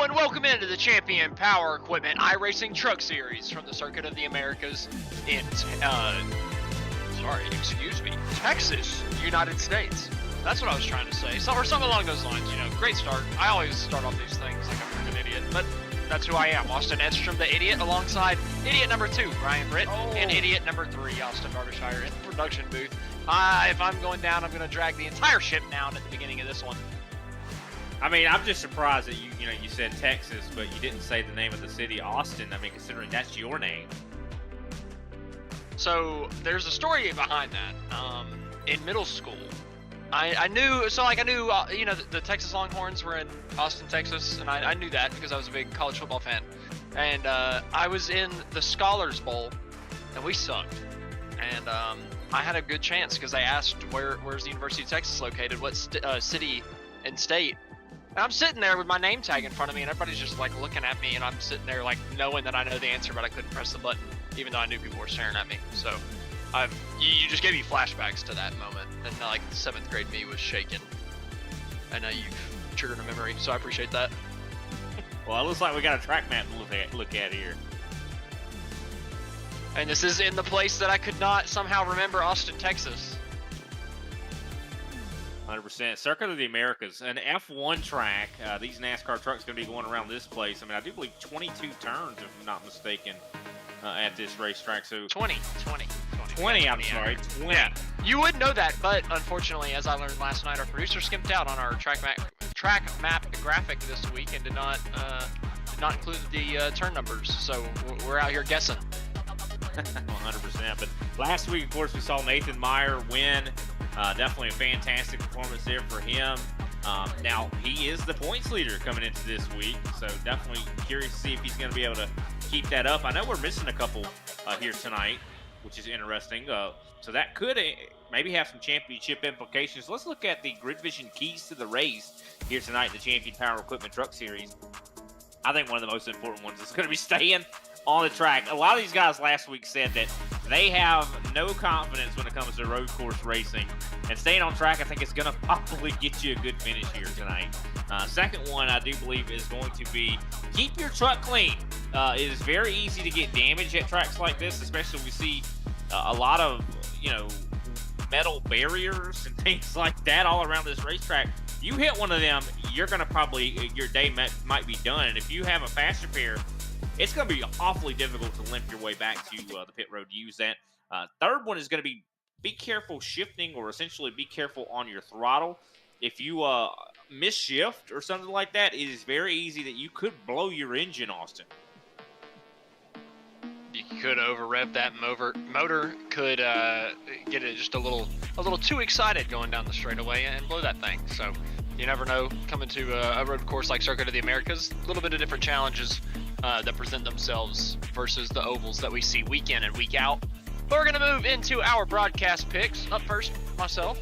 and welcome into the Champion Power Equipment iRacing Truck Series from the Circuit of the Americas in, Texas, United States. That's what I was trying to say. Or something along those lines, you know. Great start. I always start off these things like I'm an idiot, but that's who I am. Austin Edstrom, the idiot, alongside idiot number 2, Brian Britt, and idiot number 3, Austin Darbyshire, in the production booth. If I'm going down, I'm going to drag the entire ship down at the beginning of this one. I mean, I'm just surprised that you said Texas, but you didn't say the name of the city, Austin. I mean, considering that's your name. So there's a story behind that. In middle school, I knew the Texas Longhorns were in Austin, Texas, and I knew that because I was a big college football fan. And I was in the Scholars Bowl, and we sucked. And I had a good chance because they asked where's the University of Texas located, what city and state. And I'm sitting there with my name tag in front of me, and everybody's just like looking at me, and I'm sitting there like knowing that I know the answer, but I couldn't press the button, even though I knew people were staring at me. So you just gave me flashbacks to that moment, and like the 7th grade me was shaking. I know you've triggered a memory, so I appreciate that. Well, it looks like we got a track map to look at here. And this is in the place that I could not somehow remember, Austin, Texas. 100%. Circuit of the Americas, an F1 track. These NASCAR trucks going to be going around this place. I mean, I do believe 22 turns, if I'm not mistaken, at this racetrack. So 20. I'm sorry, 20. Yeah, you would know that, but unfortunately, as I learned last night, our producer skimped out on our track map graphic this week and did not include the turn numbers. So we're out here guessing. 100%. But last week, of course, we saw Nathan Meyer win. Definitely a fantastic performance there for him. Now, he is the points leader coming into this week, so definitely curious to see if he's going to be able to keep that up. I know we're missing a couple here tonight, which is interesting. So that could maybe have some championship implications. Let's look at the Grid Vision keys to the race here tonight in the Champion Power Equipment Truck Series. I think one of the most important ones is going to be staying on the track. A lot of these guys last week said that they have no confidence when it comes to road course racing, and staying on track I think is going to probably get you a good finish here tonight. Second one I do believe is going to be keep your truck clean. It is very easy to get damage at tracks like this, especially we see a lot of metal barriers and things like that all around this racetrack. You hit one of them, you're going to probably, your day might be done. And if you have a fast repair, it's going to be awfully difficult to limp your way back to the pit road to use that. Third one is going to be careful shifting, or essentially be careful on your throttle. If you miss shift or something like that, it is very easy that you could blow your engine, Austin. You could over-rev that motor, could get it just a little too excited going down the straightaway and blow that thing. So you never know. Coming to a road course like Circuit of the Americas, a little bit of different challenges that present themselves versus the ovals that we see week in and week out. But we're going to move into our broadcast picks. Up first, myself,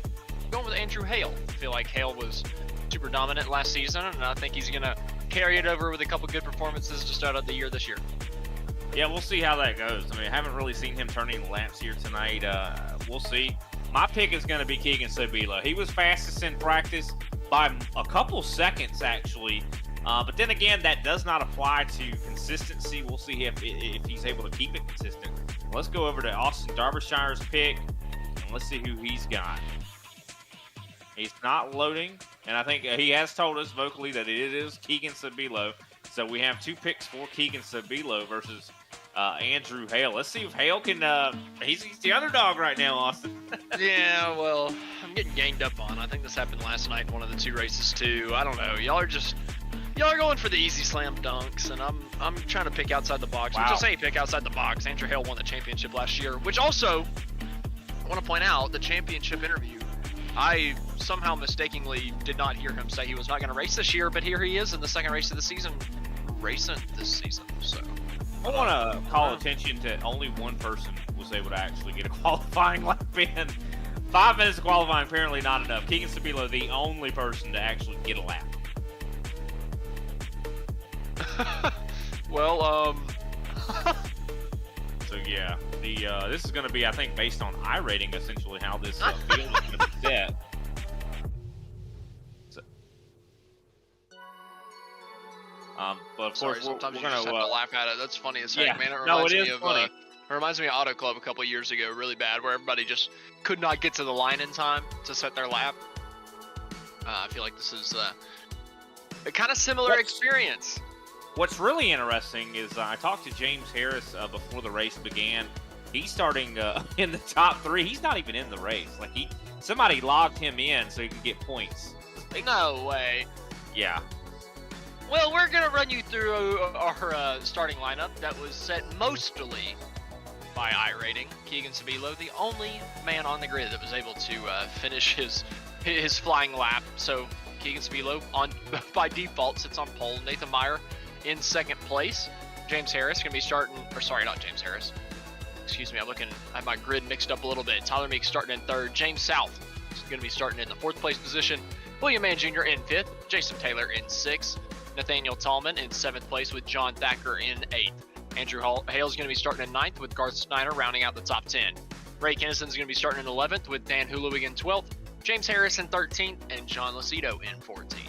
going with Andrew Hale. I feel like Hale was super dominant last season, and I think he's going to carry it over with a couple good performances to start out the year this year. Yeah, we'll see how that goes. I mean, I haven't really seen him turning laps here tonight. We'll see. My pick is going to be Keegan Sabilo. He was fastest in practice by a couple seconds, actually. But then again, that does not apply to consistency. We'll see if he's able to keep it consistent. Let's go over to Austin Darbyshire's pick, and let's see who he's got. He's not loading, and I think he has told us vocally that it is Keegan Sabilo. So we have 2 picks for Keegan Sabilo versus Andrew Hale. Let's see if Hale can he's the underdog right now, Austin. Yeah, well, I'm getting ganged up on. I think this happened last night in one of the 2 races too. I don't know. Y'all are going for the easy slam dunks, and I'm trying to pick outside the box. Wow. Which I say pick outside the box. Andrew Hale won the championship last year, which also I want to point out the championship interview. I somehow mistakenly did not hear him say he was not going to race this year, but here he is in the second race of the season, racing this season. So I want to call attention to only one person was able to actually get a qualifying lap in. 5 minutes of qualifying, apparently not enough. Keegan Sabilo, the only person to actually get a lap. Well, So yeah, this is going to be, I think, based on iRating, essentially how this field is going to be set. But of Sorry, course, sometimes we're you just gonna. have to laugh at it. That's funny as heck, Yeah, man. It no, reminds it me is of funny. it reminds me of Auto Club a couple of years ago, really bad, where everybody just could not get to the line in time to set their lap. I feel like this is a kind of similar experience. What's really interesting is I talked to James Harris before the race began. He's starting in the top 3. He's not even in the race. Like somebody logged him in so he can get points. No way. Yeah. Well, we're gonna run you through our starting lineup that was set mostly by iRating. Keegan Sabilo, the only man on the grid that was able to finish his flying lap. So Keegan Sabilo on by default sits on pole. Nathan Meyer in second place. James Harris gonna be starting, or sorry, not James Harris. Excuse me, I have my grid mixed up a little bit. Tyler Meeks starting in third. James South is gonna be starting in the 4th place position. William Mann Jr. in 5th. Jason Taylor in 6th. Nathaniel Tallman in 7th place with John Thacker in 8th. Andrew Hale is going to be starting in 9th with Garth Snyder rounding out the top 10. Ray Kinnison is going to be starting in 11th with Dan Hulowig in 12th. James Harris in 13th and John Lucido in 14th.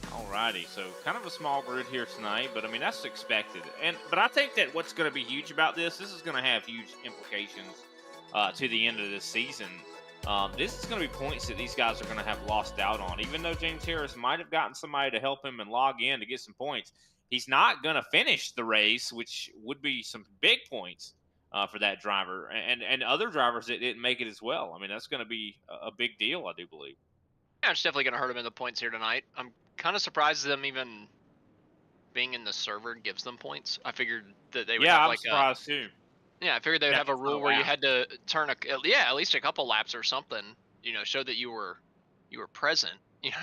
Alrighty, so kind of a small grid here tonight, but I mean that's expected. But I think that what's going to be huge about this is going to have huge implications to the end of this season. This is going to be points that these guys are going to have lost out on. Even though James Harris might have gotten somebody to help him and log in to get some points, he's not going to finish the race, which would be some big points for that driver and other drivers that didn't make it as well. I mean, that's going to be a big deal, I do believe. Yeah, it's definitely going to hurt him in the points here tonight. I'm kind of surprised them even being in the server gives them points. I figured that they would have like surprised too. Yeah, I figured they would have a rule where you had to turn at least a couple laps or something, show that you were present,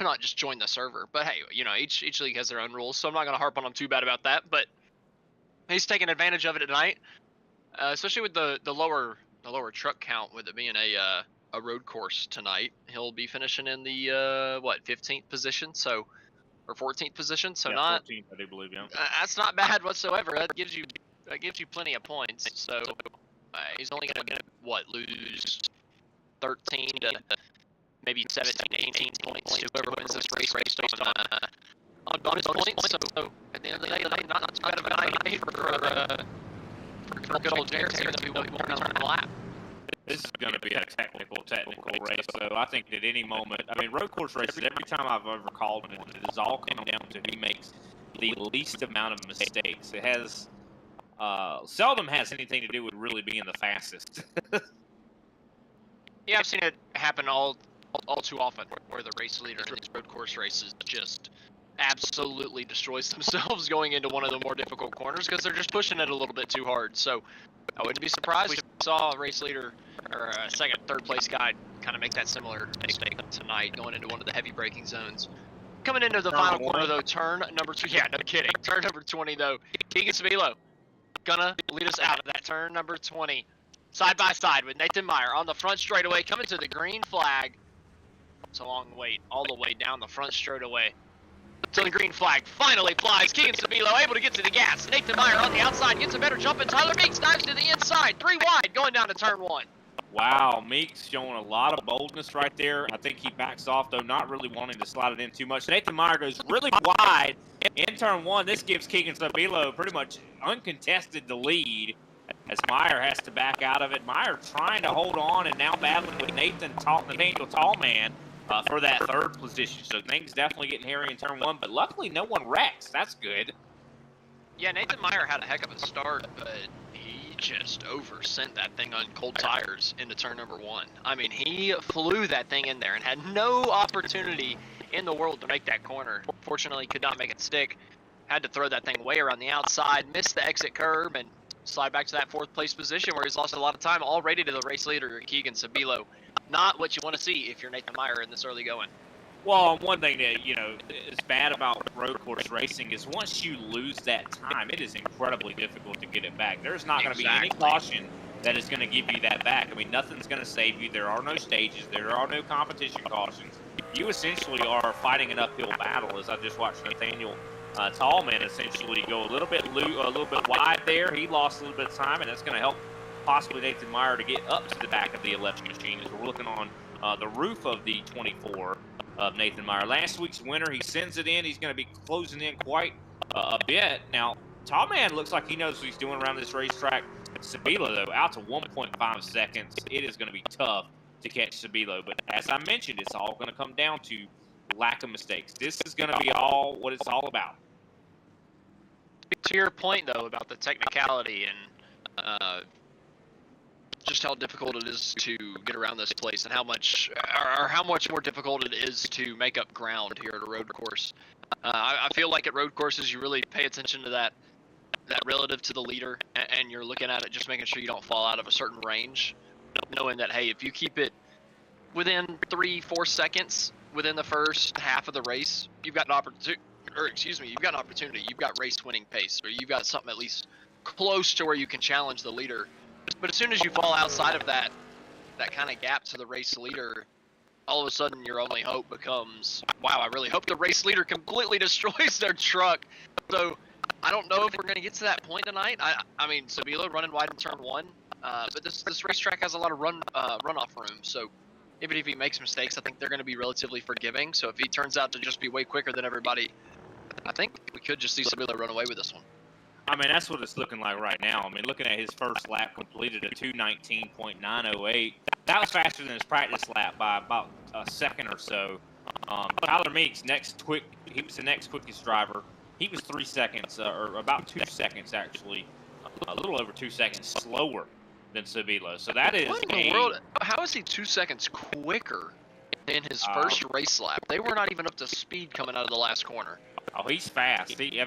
not just join the server. But hey, each league has their own rules, so I'm not going to harp on them too bad about that. But he's taking advantage of it tonight, especially with the lower truck count, with it being a road course tonight. He'll be finishing in the 15th position, or 14th position, so not 14th, I do believe, yeah. That's not bad whatsoever. That gives you plenty of points. So he's only going to lose 13 to maybe 17, 18 points to whoever wins this race based on bonus points. So at the end of the day, not too bad of a night for good old Jared here to won't turn on the lap. This is going to be a technical race, so I think at any moment, I mean, road course races, every time I've ever called one, it has all come down to who makes the least amount of mistakes. It has seldom has anything to do with really being the fastest. Yeah, I've seen it happen all too often, where the race leader in these road course races just absolutely destroys themselves going into one of the more difficult corners because they're just pushing it a little bit too hard. So I wouldn't be surprised if we saw a race leader or a second, third place guy kind of make that similar mistake tonight going into one of the heavy braking zones. Coming into the final corner though, turn number 2. Yeah, no kidding. Turn number 20 though. Keegan Sabilo gonna lead us out of that turn number 20. Side by side with Nathan Meyer on the front straightaway, coming to the green flag. It's a long wait, all the way down the front straightaway. To the green flag finally flies. Keegan Sabilo able to get to the gas. Nathan Meyer on the outside gets a better jump, and Tyler Meeks dives to the inside. 3 wide going down to turn 1. Wow, Meeks showing a lot of boldness right there. I think he backs off, though, not really wanting to slide it in too much. Nathan Meyer goes really wide in turn 1. This gives Keegan Sabilo pretty much uncontested the lead as Meyer has to back out of it. Meyer trying to hold on and now battling with Nathaniel Tallman for that 3rd position. So things definitely getting hairy in turn 1, but luckily no one wrecks. That's good. Yeah, Nathan Meyer had a heck of a start, but he just oversent that thing on cold tires into turn number 1. I mean, he flew that thing in there and had no opportunity in the world to make that corner. Fortunately, could not make it stick. Had to throw that thing way around the outside, missed the exit curb, and slide back to that 4th place position where he's lost a lot of time already to the race leader, Keegan Sabilo. Not what you want to see if you're Nathan Meyer in this early going. Well, one thing that, is bad about road course racing is once you lose that time, it is incredibly difficult to get it back. There's not going to be any caution that is going to give you that back. I mean, nothing's going to save you. There are no stages. There are no competition cautions. You essentially are fighting an uphill battle, as I just watched Nathaniel Tallman essentially go a little bit wide there. He lost a little bit of time, and that's going to help possibly Nathan Meyer to get up to the back of the 11 machine as we're looking on the roof of the 24. of Nathan Meyer. Last week's winner, he sends it in. He's going to be closing in quite a bit. Now, Tall Man looks like he knows what he's doing around this racetrack. Sabilo, though, out to 1.5 seconds. It is going to be tough to catch Sabilo. But as I mentioned, it's all going to come down to lack of mistakes. This is going to be all what it's all about. To your point, though, about the technicality and just how difficult it is to get around this place, and how much more difficult it is to make up ground here at a road course. I feel like at road courses, you really pay attention to that relative to the leader, and you're looking at it, just making sure you don't fall out of a certain range, knowing that, hey, if you keep it within 3-4 seconds within the first half of the race, you've got an opportunity. You've got an opportunity. You've got race-winning pace, or you've got something at least close to where you can challenge the leader. But as soon as you fall outside of that kind of gap to the race leader, all of a sudden your only hope becomes, wow, I really hope the race leader completely destroys their truck. So I don't know if we're going to get to that point tonight. I mean, Sabilo running wide in turn 1, but this racetrack has a lot of runoff room. So even if he makes mistakes, I think they're going to be relatively forgiving. So if he turns out to just be way quicker than everybody, I think we could just see Sabilo run away with this one. I mean, that's what it's looking like right now. I mean, looking at his first lap completed at 2:19.908. That was faster than his practice lap by about a second or so. Tyler Meeks, he was the next quickest driver. He was 3 seconds, or about 2 seconds actually, a little over 2 seconds slower than Sabilo. So that is what in the world? How is he 2 seconds quicker in his first race lap? They were not even up to speed coming out of the last corner. Oh, he's fast. He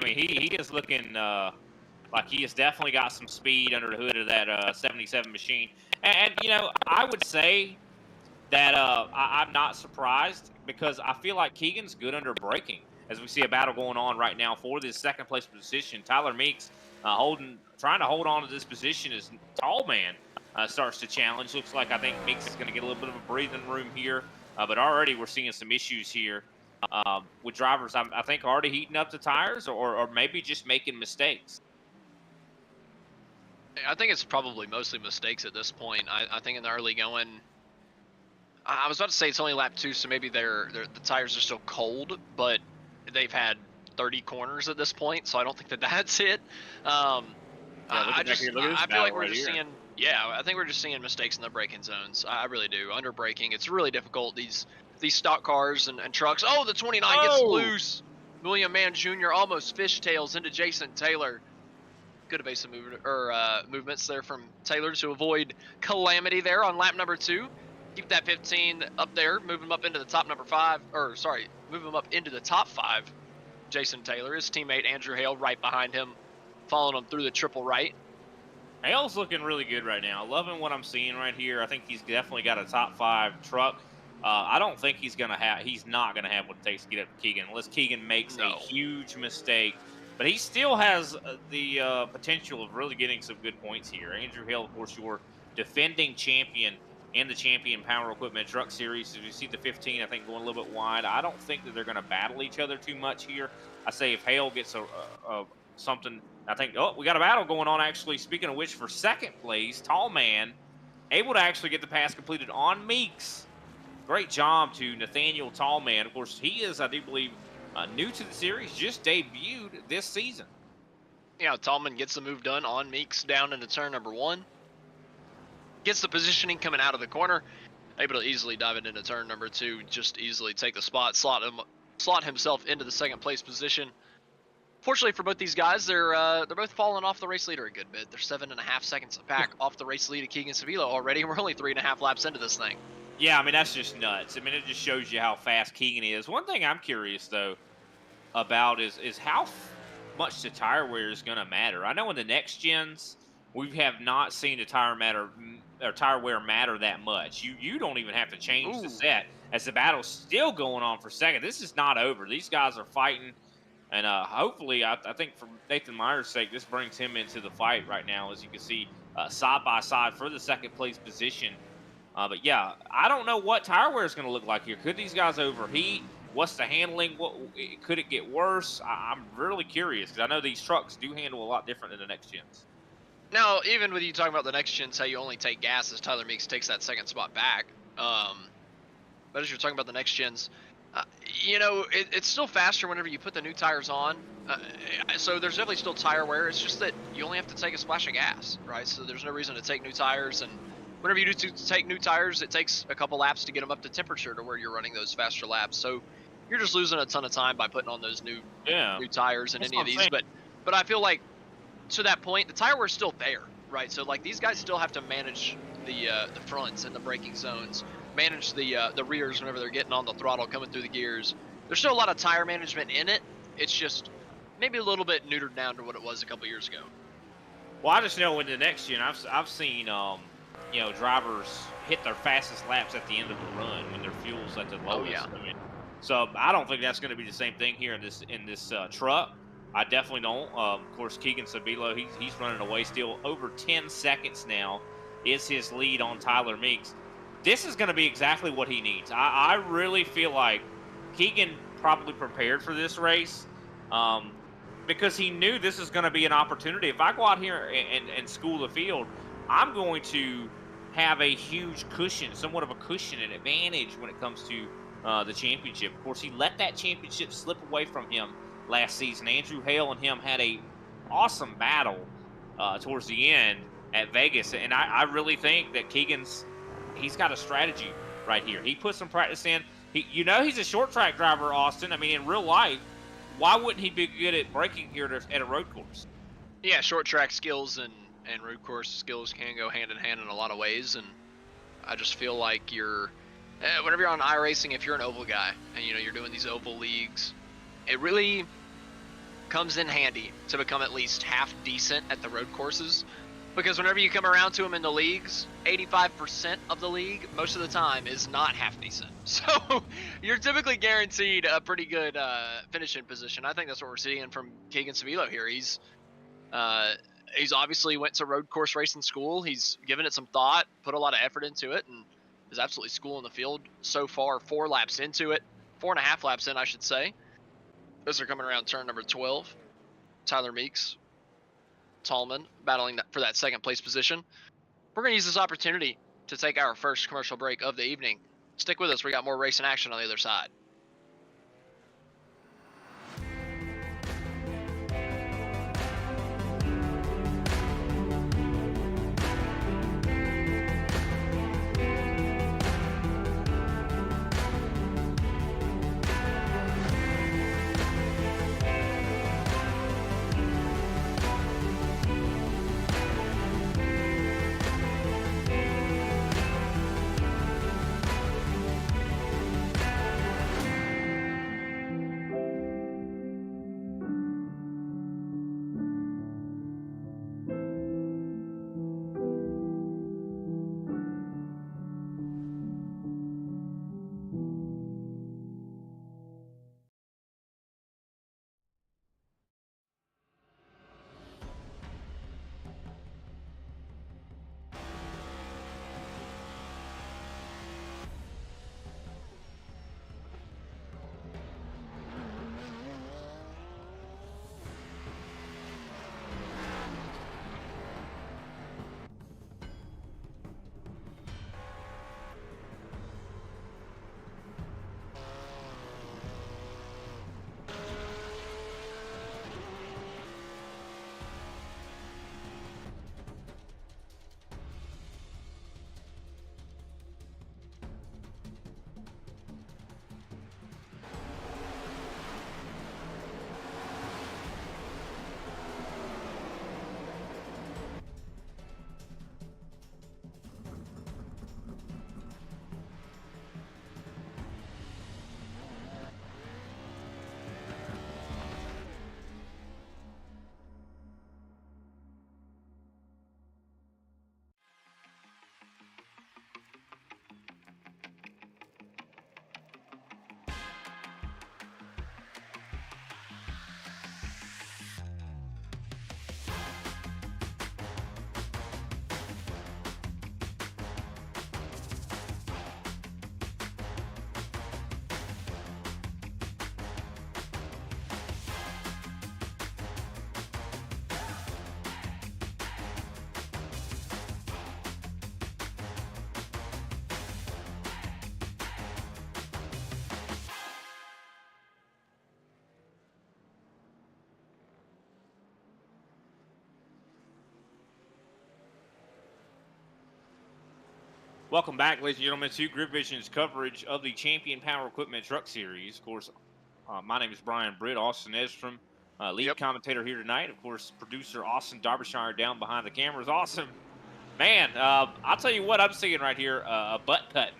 is looking like he has definitely got some speed under the hood of that 77 machine. And you know, I would say that I'm not surprised, because I feel like Keegan's good under braking. As we see a battle going on right now for this second place position, Tyler Meeks trying to hold on to this position as Tall Man starts to challenge. Looks like, I think Meeks is going to get a little bit of a breathing room here, but already we're seeing some issues here with drivers, I think, already heating up the tires, or maybe just making mistakes. I think it's probably mostly mistakes at this point. I think in the early going, I was about to say it's only lap 2, so maybe the tires are still cold, but they've had 30 corners at this point, so I don't think that's it. I feel like we're just seeing, I think we're just seeing mistakes in the braking zones. I really do. Under braking, it's really difficult. These stock cars and trucks. Oh, the 29 gets loose. William Mann Jr. almost fishtails into Jason Taylor. Good evasive movements there from Taylor to avoid calamity there on lap number 2. Keep that 15 up there, move him up into the top move him up into the top 5. Jason Taylor, his teammate Andrew Hale right behind him, following him through the triple right. Hale's looking really good right now. Loving what I'm seeing right here. I think he's definitely got a top 5 truck. I don't think he's not gonna have what it takes to get up to Keegan, unless Keegan makes a huge mistake. But he still has the potential of really getting some good points here. Andrew Hale, of course, your defending champion in the Champion Power Equipment Truck Series. As you see the 15, I think, going a little bit wide. I don't think that they're going to battle each other too much here. I say if Hale gets something, I think, we got a battle going on, actually. Speaking of which, for second place, Tall Man, able to actually get the pass completed on Meeks. Great job to Nathaniel Tallman. Of course, he is, I do believe, new to the series, just debuted this season. Yeah, Tallman gets the move done on Meeks down into turn number 1. Gets the positioning coming out of the corner. Able to easily dive it into turn number 2. Just easily take the spot, slot himself into the second place position. Fortunately for both these guys, they're both falling off the race leader a good bit. They're 7.5 seconds back off the race lead of Keegan Sabilo already. We're only 3.5 laps into this thing. Yeah, I mean, that's just nuts. I mean, it just shows you how fast Keegan is. One thing I'm curious, though, about is how much the tire wear is going to matter. I know in the next gens, we have not seen the tire wear matter that much. You don't even have to change the set, as the battle's still going on for second. This is not over. These guys are fighting, and hopefully, I think for Nathan Meyer's sake, this brings him into the fight right now, as you can see, side by side for the second place position. But yeah, I don't know what tire wear is going to look like here. Could these guys overheat? What's the handling? Could it get worse? I'm really curious, because I know these trucks do handle a lot different than the next gens. Now, even with you talking about the next gens, how you only take gas as Tyler Meeks takes that second spot back. But as you're talking about the next gens, Uh, it's still faster whenever you put the new tires on. So there's definitely still tire wear. It's just that you only have to take a splash of gas, right? So there's no reason to take new tires. And whenever you do take new tires, it takes a couple laps to get them up to temperature to where you're running those faster laps. So you're just losing a ton of time by putting on those Yeah, new tires in that's any what of I'm these. saying. But I feel like to that point, the tire wear is still there, right? So like these guys still have to manage the fronts and the braking zones, manage the rears whenever they're getting on the throttle coming through the gears. There's still a lot of tire management in it. It's just maybe a little bit neutered down to what it was a couple years ago. Well, I just know in the next gen, I've seen drivers hit their fastest laps at the end of the run when their fuel's at the lowest. Oh yeah. I mean, so I don't think that's going to be the same thing here in this truck. I definitely don't. Of course, Keegan Sabilo, he's running away still. Over 10 seconds now is his lead on Tyler Meeks. This is going to be exactly what he needs. I really feel like Keegan probably prepared for this race because he knew this is going to be an opportunity. If I go out here and school the field, I'm going to have a huge cushion, somewhat of a cushion and advantage when it comes to the championship. Of course, he let that championship slip away from him last season. Andrew Hale and him had a awesome battle towards the end at Vegas, and I really think that he's got a strategy right here. He put some practice in. He's a short track driver, Austin. I mean, in real life, why wouldn't he be good at braking here at a road course? Yeah, short track skills and road course skills can go hand in hand in a lot of ways, and I just feel like whenever you're on iRacing, if you're an oval guy and you're doing these oval leagues, it really comes in handy to become at least half decent at the road courses, because whenever you come around to them in the leagues, 85% of the league most of the time is not half decent. So you're typically guaranteed a pretty good finishing position. I think that's what we're seeing from Keegan Sabilo here. He's obviously went to road course racing school. He's given it some thought, put a lot of effort into it, and is absolutely schooling the field so far. 4 laps into it, 4.5 laps in, I should say. As they're coming around turn number 12, Tyler Meeks, Tallman battling for that second place position. We're going to use this opportunity to take our first commercial break of the evening. Stick with us. We got more racing action on the other side. Welcome back, ladies and gentlemen, to Grid Vision's coverage of the Champion Power Equipment Truck Series. Of course, my name is Brian Britt, Austin Edstrom, lead commentator here tonight. Of course, producer Austin Derbyshire down behind the cameras. Awesome. Man, I'll tell you what I'm seeing right here, a butt cutting.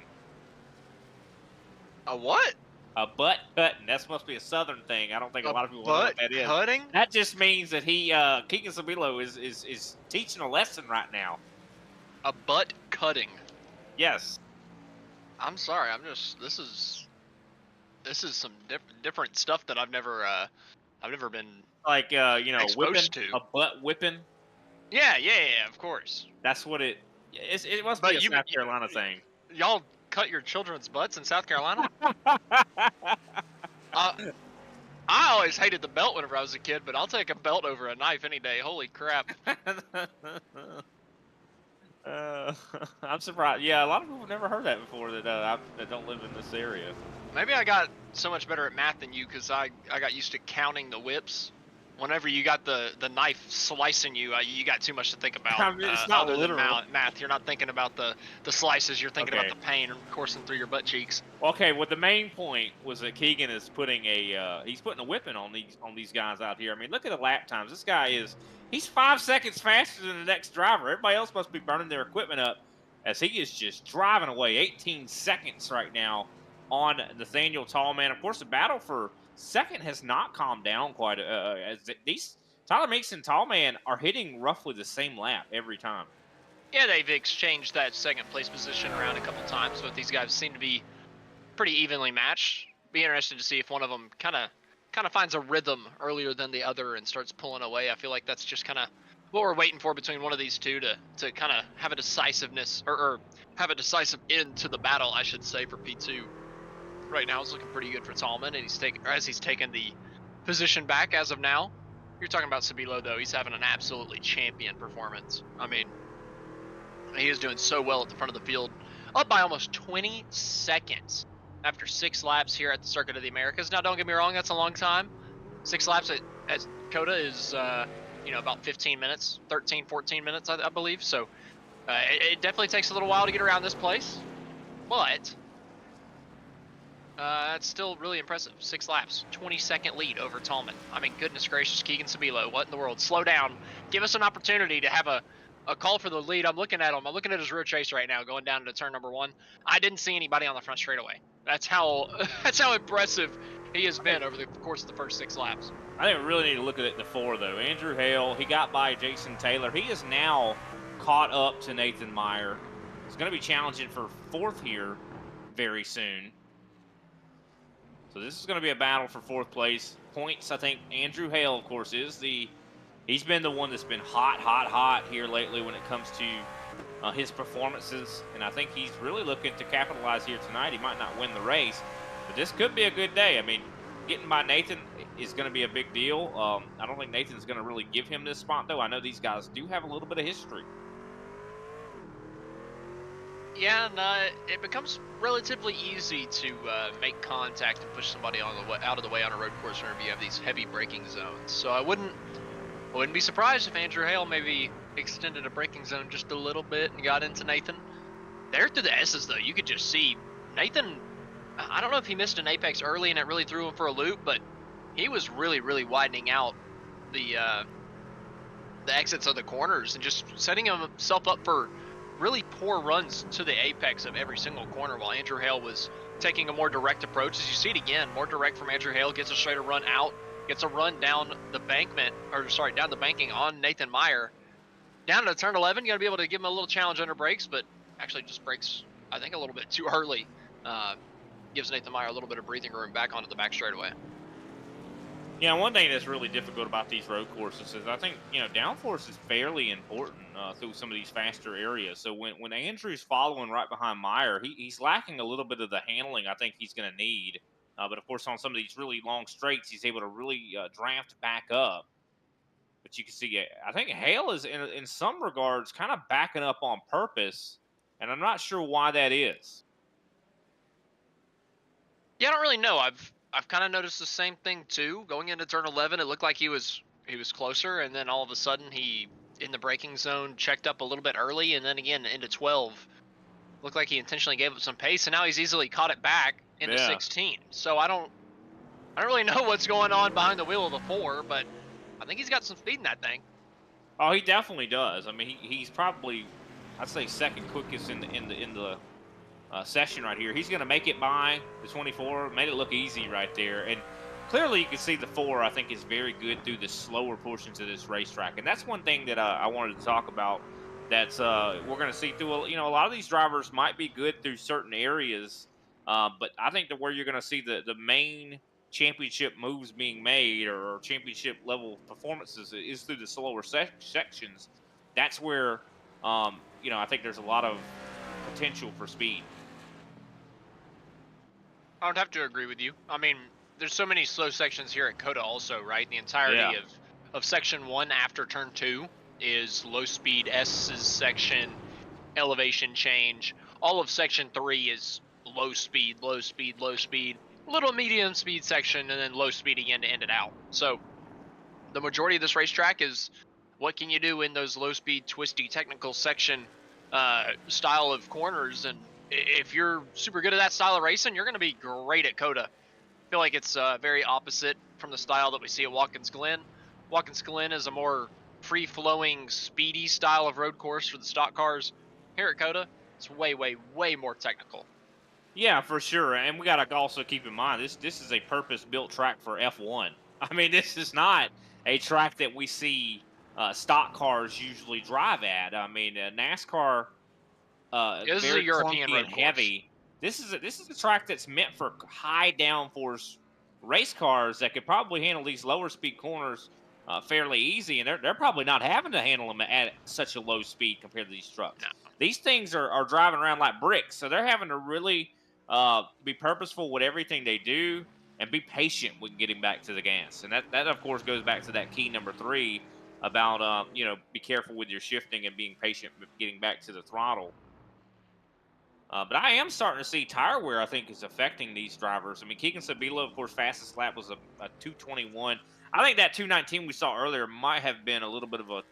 A what? A butt cutting. That must be a Southern thing. I don't think a lot of people know what that is. Cutting? That just means that Keegan Sabilo is teaching a lesson right now. A butt cutting. Yes. I'm sorry. This is some different stuff that I've never been like exposed whipping, to. a butt whipping. Yeah, of course. That's what it must be a South Carolina thing. Y'all cut your children's butts in South Carolina? I always hated the belt whenever I was a kid, but I'll take a belt over a knife any day. Holy crap. I'm surprised. Yeah, a lot of people have never heard that before that don't live in this area. Maybe I got so much better at math than you because I got used to counting the whips. Whenever you got the knife slicing you, you got too much to think about. I mean, it's not other literal. than math. You're not thinking about the slices. You're thinking about the pain coursing through your butt cheeks. Okay, well, the main point was that Keegan is putting he's putting a whipping on these guys out here. I mean, look at the lap times. This guy he's 5 seconds faster than the next driver. Everybody else must be burning their equipment up as he is just driving away. 18 seconds right now on Nathaniel Tallman. Of course, the battle for second has not calmed down quite. As these Tyler Meeks and Tallman are hitting roughly the same lap every time. Yeah, they've exchanged that second place position around a couple times, but these guys seem to be pretty evenly matched. Be interested to see if one of them kind of finds a rhythm earlier than the other and starts pulling away. I feel like that's just kind of what we're waiting for between one of these two to kind of have a decisiveness or have a decisive end to the battle, I should say, for P2. Right now it's looking pretty good for Tallman, and he's taken the position back as of now. You're talking about Sabilo, though. He's having an absolutely champion performance. I mean, he is doing so well at the front of the field, up by almost 20 seconds after 6 laps here at the Circuit of the Americas. Now, don't get me wrong, that's a long time. 6 laps at COTA is about 15 minutes, 13, 14 minutes, I believe. So it definitely takes a little while to get around this place, but that's still really impressive. 6 laps, 20-second lead over Tallman. I mean, goodness gracious, Keegan Sabilo, what in the world? Slow down. Give us an opportunity to have a call for the lead. I'm looking at him. I'm looking at his rear chase right now, going down to turn number 1. I didn't see anybody on the front straightaway. That's how impressive he has been over the course of the first 6 laps. I think we really need to look at the 4, though. Andrew Hale, he got by Jason Taylor. He is now caught up to Nathan Meyer. He's going to be challenging for 4th here very soon. So this is going to be a battle for 4th place. Points, I think Andrew Hale, of course, he's been the one that's been hot here lately when it comes to his performances. And I think he's really looking to capitalize here tonight. He might not win the race, but this could be a good day. I mean, getting by Nathan is going to be a big deal. I don't think Nathan's going to really give him this spot, though. I know these guys do have a little bit of history. Yeah, and it becomes relatively easy to make contact and push somebody out of the way on a road course whenever you have these heavy braking zones. So I wouldn't be surprised if Andrew Hale maybe extended a braking zone just a little bit and got into Nathan. There through the S's, though, you could just see Nathan. I don't know if he missed an apex early and it really threw him for a loop, but he was really, really widening out the exits of the corners and just setting himself up for really poor runs to the apex of every single corner, while Andrew Hale was taking a more direct approach. As you see it again, more direct from Andrew Hale, gets a straighter run out, gets a run down the down the banking on Nathan Meyer. Down to turn 11, you got to be able to give him a little challenge under brakes, but actually just brakes, I think, a little bit too early. Gives Nathan Meyer a little bit of breathing room back onto the back straightaway. Yeah, one thing that's really difficult about these road courses is I think, downforce is fairly important through some of these faster areas. So when Andrew's following right behind Meyer, he's lacking a little bit of the handling I think he's going to need. But, of course, on some of these really long straights, he's able to really draft back up. But you can see, I think Hale is, in some regards, kind of backing up on purpose, and I'm not sure why that is. Yeah, I don't really know. I've kind of noticed the same thing too. Going into turn 11, it looked like he was closer, and then all of a sudden he, in the braking zone, checked up a little bit early, and then again into 12, looked like he intentionally gave up some pace, and now he's easily caught it back into Yeah. 16. So I don't really know what's going on behind the wheel of the 4, but I think he's got some speed in that thing. Oh, he definitely does. I mean, he's probably, I'd say, second quickest in the session right here. He's going to make it by the 24. Made it look easy right there, and clearly you can see the 4. I think is very good through the slower portions of this racetrack, and that's one thing that I wanted to talk about. That's we're going to see through. A lot of these drivers might be good through certain areas, but I think that where you're going to see the main championship moves being made or championship level performances is through the slower sections. That's where I think there's a lot of potential for speed. I would have to agree with you. I mean, there's so many slow sections here at COTA also, right? The entirety Yeah. of section 1 after turn 2 is low speed. S's section, elevation change. All of section 3 is low speed, low speed, low speed. Little medium speed section, and then low speed again to end it out. So the majority of this racetrack is what can you do in those low speed, twisty, technical section style of corners. And if you're super good at that style of racing, you're going to be great at COTA. I feel like it's very opposite from the style that we see at Watkins Glen. Watkins Glen is a more free-flowing, speedy style of road course for the stock cars. Here at COTA, it's way, way, way more technical. Yeah, for sure. And we got to also keep in mind this is a purpose-built track for F1. I mean, this is not a track that we see stock cars usually drive at. I mean, NASCAR This is very a European clunky road and course. heavy. This is a track that's meant for high downforce race cars that could probably handle these lower speed corners fairly easy, and they're probably not having to handle them at such a low speed compared to these trucks. No. These things are driving around like bricks, so they're having to really be purposeful with everything they do and be patient with getting back to the gas. And that of course goes back to that key number 3 about be careful with your shifting and being patient with getting back to the throttle. But I am starting to see tire wear, I think, is affecting these drivers. I mean, Keegan Sabilo, of course, fastest lap was a 221. I think that 219 we saw earlier might have been a little bit of a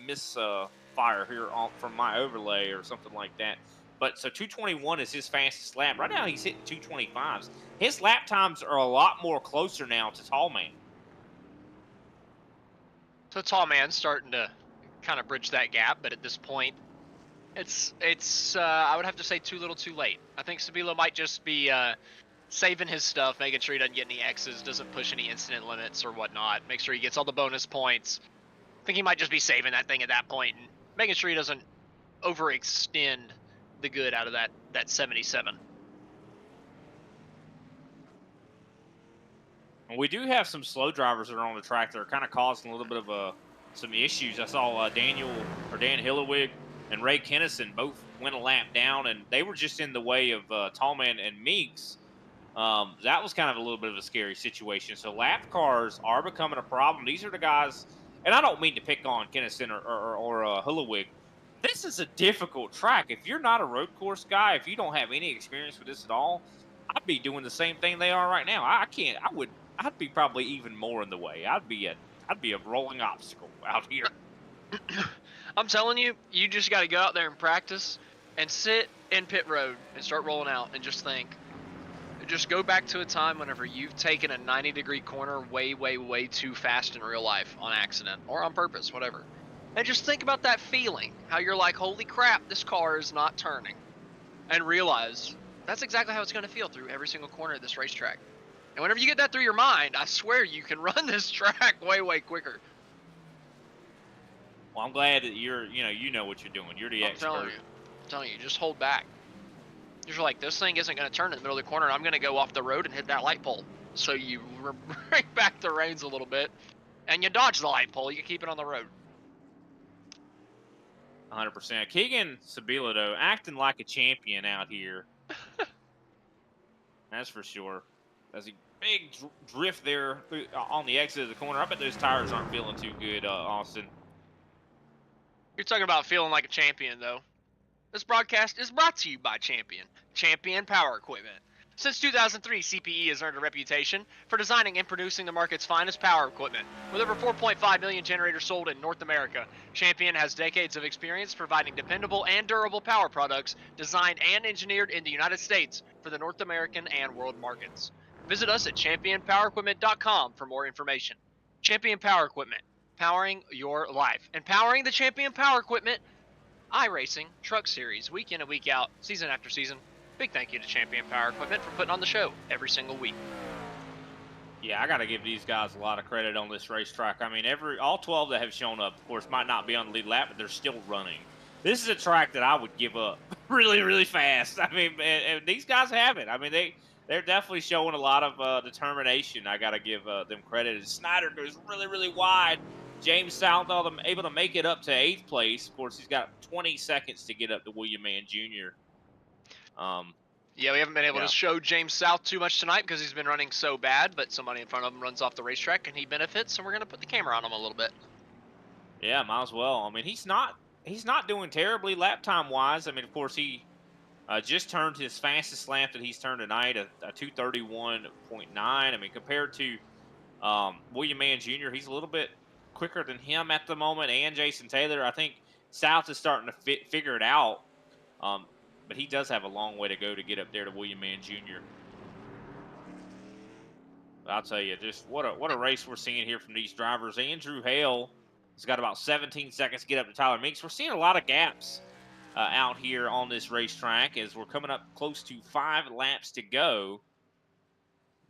misfire here from my overlay or something like that. But so 221 is his fastest lap. Right now he's hitting 225s. His lap times are a lot more closer now to Tall Man. So Tall Man's starting to kind of bridge that gap, but at this point, it's I would have to say too little too late. I think Sabilo might just be saving his stuff, making sure he doesn't get any X's, doesn't push any incident limits or whatnot, make sure he gets all the bonus points. I think he might just be saving that thing at that point and making sure he doesn't overextend the good out of that 77. We do have some slow drivers that are on the track that are kind of causing a little bit of some issues. I saw Dan Hillewig and Ray Kennison both went a lap down, and they were just in the way of Tallman and Meeks. That was kind of a little bit of a scary situation. So lap cars are becoming a problem. These are the guys, and I don't mean to pick on Kennison or Hillewig. This is a difficult track. If you're not a road course guy, if you don't have any experience with this at all, I'd be doing the same thing they are right now. I'd be probably even more in the way. I'd be a rolling obstacle out here. I'm telling you, you just got to go out there and practice and sit in pit road and start rolling out and just think. Just go back to a time whenever you've taken a 90-degree corner way, way, way too fast in real life on accident or on purpose, whatever. And just think about that feeling, how you're like, holy crap, this car is not turning. And realize that's exactly how it's going to feel through every single corner of this racetrack. And whenever you get that through your mind, I swear you can run this track way, way quicker. Well, I'm glad that you know what you're doing. You're the expert. I'm telling you, just hold back. You're like, this thing isn't going to turn in the middle of the corner. I'm going to go off the road and hit that light pole. So you bring back the reins a little bit, and you dodge the light pole. You keep it on the road. 100%. Keegan Sabilo, though, acting like a champion out here. That's for sure. There's a big drift there on the exit of the corner. I bet those tires aren't feeling too good, Austin. You're talking about feeling like a champion, though. This broadcast is brought to you by Champion Power Equipment. Since 2003, CPE has earned a reputation for designing and producing the market's finest power equipment. With over 4.5 million generators sold in North America, Champion has decades of experience providing dependable and durable power products designed and engineered in the United States for the North American and world markets. Visit us at championpowerequipment.com for more information. Champion Power Equipment, powering your life. And powering the Champion Power Equipment iRacing Truck Series, week in and week out, season after season. Big thank you to Champion Power Equipment for putting on the show every single week. Yeah, I got to give these guys a lot of credit on this racetrack. I mean, all 12 that have shown up, of course, might not be on the lead lap, but they're still running. This is a track that I would give up really, really fast. I mean, and these guys have it. I mean, they're definitely showing a lot of determination. I got to give them credit. And Snyder goes really, really wide. James South able to make it up to 8th place. Of course, he's got 20 seconds to get up to William Mann Jr. Yeah, we haven't been able to show James South too much tonight because he's been running so bad, but somebody in front of him runs off the racetrack and he benefits, so we're going to put the camera on him a little bit. Yeah, might as well. I mean, he's not doing terribly lap time wise. I mean, of course, he just turned his fastest lap that he's turned tonight, a 2:31.9. I mean, compared to William Mann Jr., he's a little bit quicker than him at the moment, and Jason Taylor. I think South is starting to figure it out. But he does have a long way to go to get up there to William Mann Jr. I'll tell you, just what a race we're seeing here from these drivers. Andrew Hale has got about 17 seconds to get up to Tyler Meeks. We're seeing a lot of gaps out here on this racetrack as we're coming up close to 5 laps to go.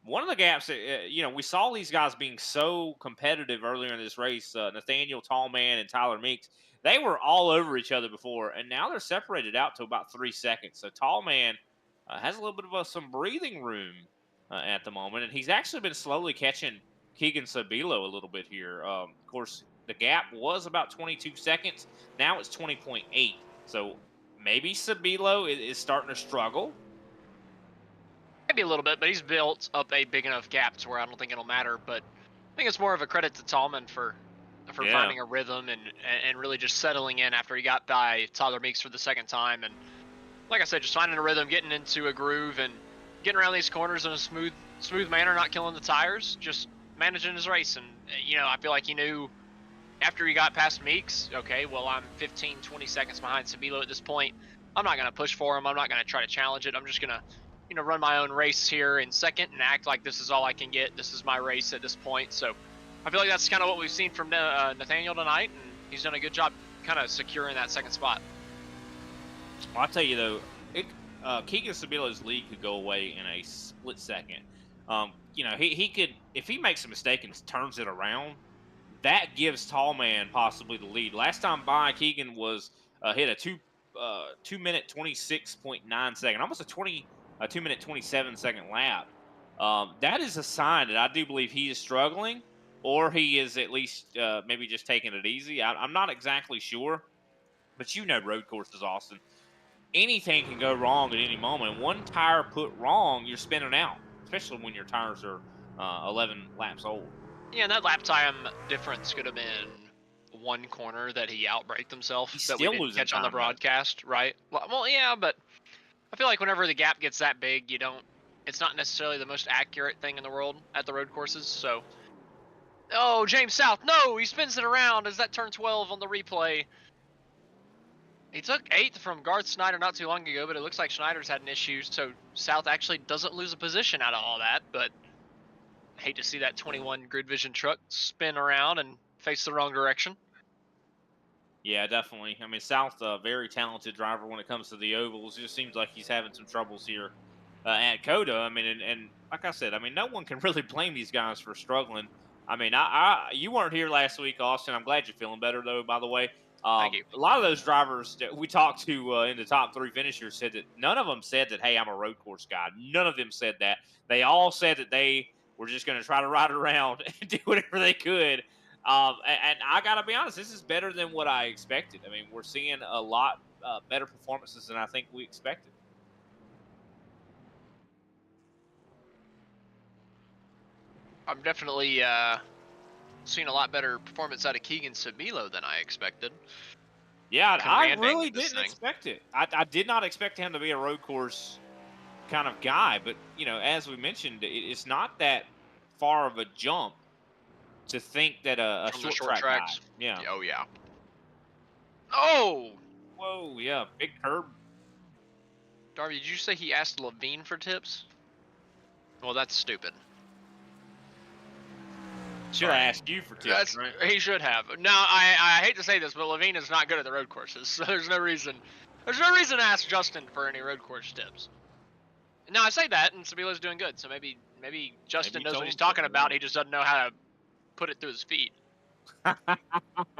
One of the gaps, we saw these guys being so competitive earlier in this race, Nathaniel Tallman and Tyler Meeks. They were all over each other before, and now they're separated out to about 3 seconds. So Tallman has a little bit of some breathing room at the moment, and he's actually been slowly catching Keegan Sabilo a little bit here. Of course, the gap was about 22 seconds. Now it's 20.8. So maybe Sabilo is starting to struggle. Maybe a little bit, but he's built up a big enough gap to where I don't think it'll matter. But I think it's more of a credit to Tallman for finding a rhythm and really just settling in after he got by Tyler Meeks for the second time. And like I said, just finding a rhythm, getting into a groove, and getting around these corners in a smooth manner, not killing the tires, just managing his race. And, I feel like he knew after he got past Meeks, okay, well, I'm 15, 20 seconds behind Sabilo at this point. I'm not going to push for him. I'm not going to try to challenge it. I'm just going to, run my own race here in second and act like this is all I can get. This is my race at this point. So I feel like that's kind of what we've seen from Nathaniel tonight, and he's done a good job kind of securing that second spot. Well, I'll tell you, though, Keegan Sabilo's lead could go away in a split second. He could, if he makes a mistake and turns it around, that gives Tallman possibly the lead. Last time by, Keegan was hit a 2 minute 26.9 second, almost a 2 minute 27 second lap. That is a sign that I do believe he is struggling, or he is at least maybe just taking it easy. I'm not exactly sure, but road courses, Austin. Anything can go wrong at any moment. One tire put wrong, you're spinning out, especially when your tires are 11 laps old. Yeah, and that lap time difference could have been one corner that he outbraked himself that we didn't catch on the broadcast, right? Well, yeah, but I feel like whenever the gap gets that big, it's not necessarily the most accurate thing in the world at the road courses. So, oh, James South, no, he spins it around. Is that turn 12 on the replay? He took 8th from Garth Snyder not too long ago, but it looks like Schneider's had an issue, so South actually doesn't lose a position out of all that, but I hate to see that 21 Grid Vision truck spin around and face the wrong direction. Yeah, definitely. I mean, South, a very talented driver when it comes to the ovals. It just seems like he's having some troubles here at COTA. I mean, and like I said, I mean, no one can really blame these guys for struggling. I mean, you weren't here last week, Austin. I'm glad you're feeling better, though, by the way. Thank you. A lot of those drivers that we talked to in the top 3 finishers said that none of them said that, hey, I'm a road course guy. None of them said that. They all said that they were just going to try to ride around and do whatever they could. And I got to be honest, this is better than what I expected. I mean, we're seeing a lot better performances than I think we expected. I'm definitely seeing a lot better performance out of Keegan Sabilo than I expected. Yeah, I really didn't expect it. I did not expect him to be a road course kind of guy. But, you know, as we mentioned, it's not that far of a jump to think that a From the short short track guy. tracks. Yeah. Oh yeah. Oh, Whoa, yeah, big curb. Darby, did you say he asked Levine for tips? Well, that's stupid. Should Sorry. I ask you for tips, right? He should have. Now, I hate to say this, but Levine is not good at the road courses, so there's no reason to ask Justin for any road course tips. Now I say that, and Sabila's doing good, so maybe Justin knows what he's talking about. He just doesn't know how to put it through his feet.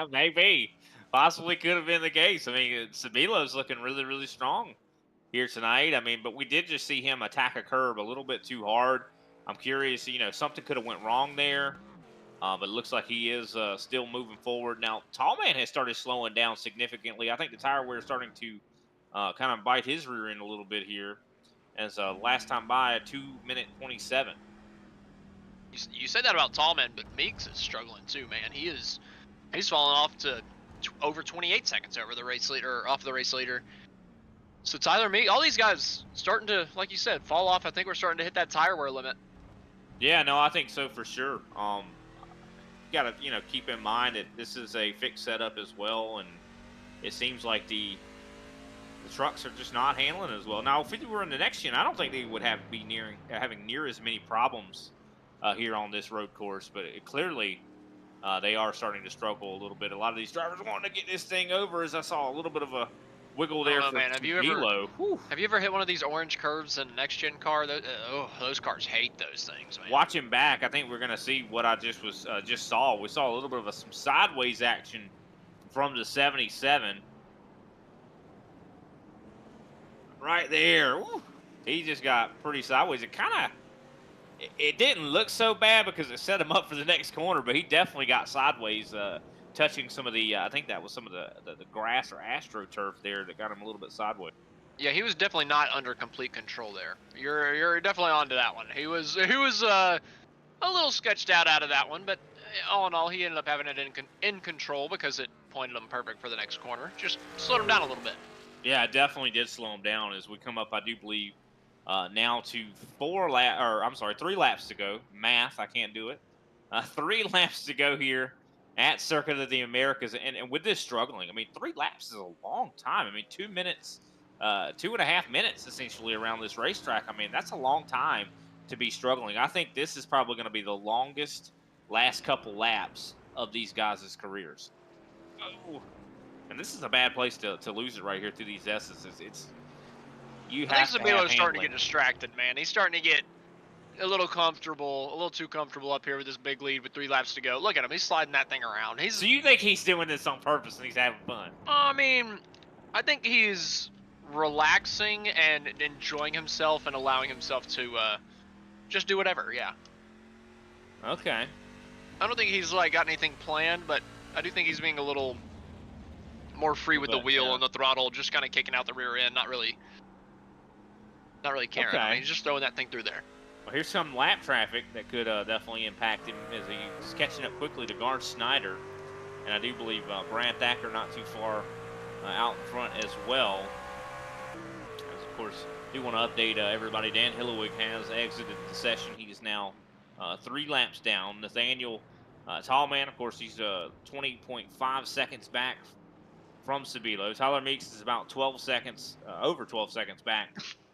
Maybe. Possibly could have been the case. I mean, Sabilo's looking really, really strong here tonight. I mean, but we did just see him attack a curb a little bit too hard. I'm curious, you know, something could have went wrong there. But it looks like he is still moving forward. Now, Tallman has started slowing down significantly. I think the tire wear is starting to kind of bite his rear end a little bit here. As last time by, a 2-minute 27. You said that about Tallman, but Meeks is struggling too, man. He's falling off to over 28 seconds over the race leader, off the race leader. So Tyler Meeks, all these guys starting to, like you said, fall off. I think we're starting to hit that tire wear limit. Yeah, no, I think so for sure. Got to, you know, keep in mind that this is a fixed setup as well, and it seems like the trucks are just not handling as well. Now, if we were in the next gen, I don't think they would having near as many problems here on this road course, but clearly they are starting to struggle a little bit. A lot of these drivers wanting to get this thing over, as I saw a little bit of a wiggle there for man. Have you ever hit one of these orange curves in a next gen car? Those cars hate those things, man. Watching back, I think we're going to see what I just saw. We saw a little bit of some sideways action from the 77. Right there. Woo. He just got pretty sideways. It didn't look so bad because it set him up for the next corner, but he definitely got sideways, touching some of the, I think that was some of the grass or AstroTurf there that got him a little bit sideways. Yeah, he was definitely not under complete control there. You're definitely onto that one. He was a little sketched out of that one, but all in all, he ended up having it in control because it pointed him perfect for the next corner. Just slowed him down a little bit. Yeah, it definitely did slow him down as we come up, I do believe, now to 3 laps to go. Math, I can't do it. 3 laps to go here at Circuit of the Americas. And with this struggling, I mean, 3 laps is a long time. I mean, 2 minutes, 2.5 minutes essentially around this racetrack. I mean, that's a long time to be struggling. I think this is probably going to be the longest last couple laps of these guys' careers. Oh. And this is a bad place to lose it right here through these S's. I think Sabilo's starting to get distracted, man. He's starting to get a little too comfortable up here with this big lead with 3 laps to go. Look at him. He's sliding that thing around. So you think he's doing this on purpose and he's having fun? I mean, I think he's relaxing and enjoying himself and allowing himself to just do whatever, yeah. Okay. I don't think he's got anything planned, but I do think he's being a little more free with the wheel and the throttle, just kind of kicking out the rear end, not really caring. Okay. I mean, he's just throwing that thing through there. Well, here's some lap traffic that could definitely impact him as he's catching up quickly to Garth Snyder. And I do believe Brad Thacker not too far out in front as well. As, of course, I do want to update everybody. Dan Hillewig has exited the session. He is now 3 laps down. Nathaniel Tallman, of course, he's 20.5 seconds back from Sabilo. Tyler Meeks is about 12 seconds, over 12 seconds back